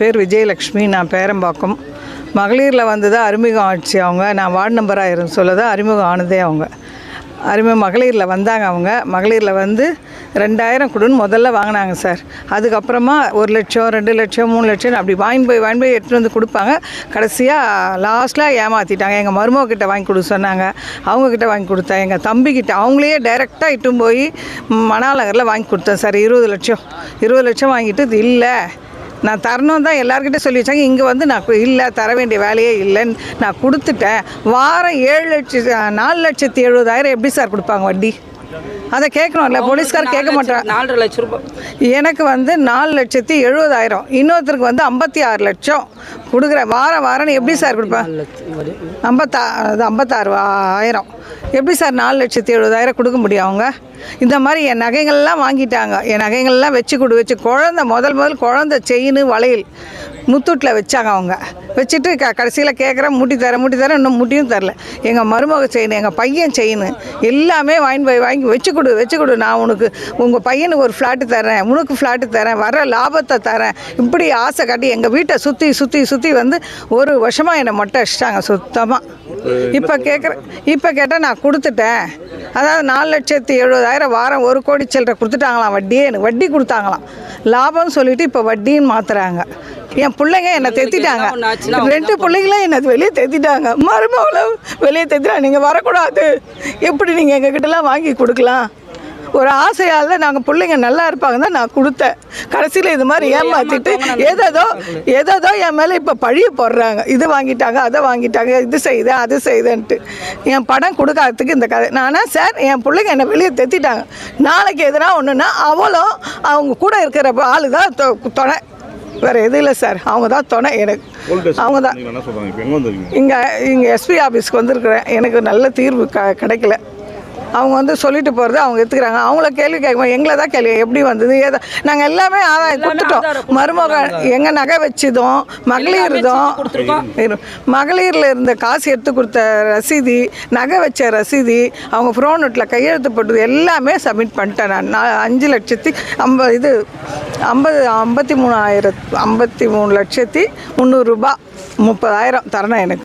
பேர் விஜயலக்ஷ்மி. நான் பேரம்பாக்கம். மகளிரில் வந்தது அறிமுகம் ஆச்சு. அவங்க நான் வார்டு நம்பராக இருந்து சொல்லதான் அறிமுகம் ஆனதே. அவங்க மகளிரில் வந்தாங்க. அவங்க மகளிரில் வந்து 2000 கொடுன்னு முதல்ல வாங்கினாங்க சார். அதுக்கப்புறமா 1 லட்சம் 2 லட்சம் 3 லட்சம் அப்படி வாங்கி போய் எடுத்துகிட்டு வந்து கொடுப்பாங்க. கடைசியாக லாஸ்ட்டில் ஏமாற்றிட்டாங்க. எங்கள் மருமகிட்ட வாங்கி கொடுக்க சொன்னாங்க. அவங்கக்கிட்ட வாங்கி கொடுத்தேன். எங்கள் தம்பிக்கிட்ட அவங்களே டைரெக்டாக இட்டும் போய் மணாநகரில் வாங்கி கொடுத்தேன் சார். 20 லட்சம் வாங்கிட்டு இது இல்லை நான் தரணும் தான் எல்லாருக்கிட்டே சொல்லி வச்சாங்க. இங்கே வந்து நான் இல்லை தர வேண்டிய வேலையே இல்லைன்னு நான் கொடுத்துட்டேன். வாரம் 4,70,000 எப்படி சார் கொடுப்பாங்க வட்டி? அதை கேட்கணும்ல, போலீஸ்கார் கேட்க மாட்டாங்க. 4.5 லட்ச ரூபாய் எனக்கு வந்து 4,70,000, இன்னொருத்தருக்கு வந்து 56 லட்சம் கொடுக்குறேன். வாரம் எப்படி சார் கொடுப்பேன்? 56,000 எப்படி சார் 4,70,000 கொடுக்க முடியும்? அவங்க இந்த மாதிரி என் நகைகள்லாம் வாங்கிட்டாங்க. என் நகைகள்லாம் வச்சு குழந்தை முதல் குழந்தை செயின் வளையல் முத்தூட்டில் வச்சாங்க. அவங்க வச்சுட்டு கடைசியில் கேட்குறேன் மூட்டி தரேன் இன்னும் மூட்டியும் தரல. எங்கள் மருமக செயின், எங்கள் பையன் செயின் எல்லாமே வாங்கி வச்சு கொடு நான் உங்கள் பையனுக்கு ஒரு ஃப்ளாட்டு தரேன், உனக்கு ஃப்ளாட்டு தரேன், வர லாபத்தை தரேன், இப்படி ஆசை காட்டி எங்கள் வீட்டை சுற்றி வந்து ஒரு வருஷமாக என்னை மொட்டை அடிச்சிட்டாங்க சுத்தமாக. இப்போ கேட்டால் நான் கொடுத்துட்டேன். அதாவது 4,70,000 வாரம் 1 கோடி சில்லறை கொடுத்துட்டாங்களாம். எனக்கு வட்டி கொடுத்தாங்களாம். லாபம்னு சொல்லிட்டு இப்போ வட்டின்னு மாற்றுறாங்க. என் பிள்ளைங்க என்னை தெத்திட்டாங்க. 2 பிள்ளைங்களும் என்னை வெளியே தெத்திட்டாங்க. மருமகளும் வெளியே தெத்திட்டாங்க. நீங்கள் வரக்கூடாது, எப்படி நீங்கள் எங்ககிட்டலாம் வாங்கி கொடுக்கலாம்? ஒரு ஆசையால் நாங்கள் பிள்ளைங்க நல்லா இருப்பாங்க தான் நான் கொடுத்தேன். கடைசியில் இது மாதிரி ஏமாற்றிட்டு ஏதோ என் மேலே இப்போ பழிய போடுறாங்க. இது வாங்கிட்டாங்க, அதை வாங்கிட்டாங்க, இது செய்த அது செய்தன்ட்டு என் படம் கொடுக்காததுக்கு இந்த கதை. நானா சார் என் பிள்ளைங்க என்னை வெளியே தெத்திட்டாங்க. நாளைக்கு எதுனா ஒன்றுன்னா அவளும் அவங்க கூட இருக்கிற ஆளு தான் துணை, வேறு எதுவும் இல்லை சார். அவங்க தான் துணை எனக்கு. அவங்க தான் இங்கே எஸ்பி ஆஃபீஸ்க்கு வந்திருக்கிறேன். எனக்கு நல்ல தீர்வு கிடைக்கல. அவங்க வந்து சொல்லிட்டு போகிறது அவங்க எடுத்துக்கிறாங்க. அவங்கள கேள்வி கேட்கும்போது எங்களை தான் கேள்வி எப்படி வந்தது ஏதோ நாங்கள் எல்லாமே ஆதாயம் கொடுத்துட்டோம். மருமக எங்கள் நகை வச்சதும் மகளிரில் இருந்த காசு எடுத்து கொடுத்த ரசீதி, நகை வச்ச ரசீதி, அவங்க ஃபோன் நோட்டில் கையெழுத்து போட்டது எல்லாமே சப்மிட் பண்ணிட்டேன். நான் 53,330,000 ரூபாய் 30,000 தரணும் எனக்கு.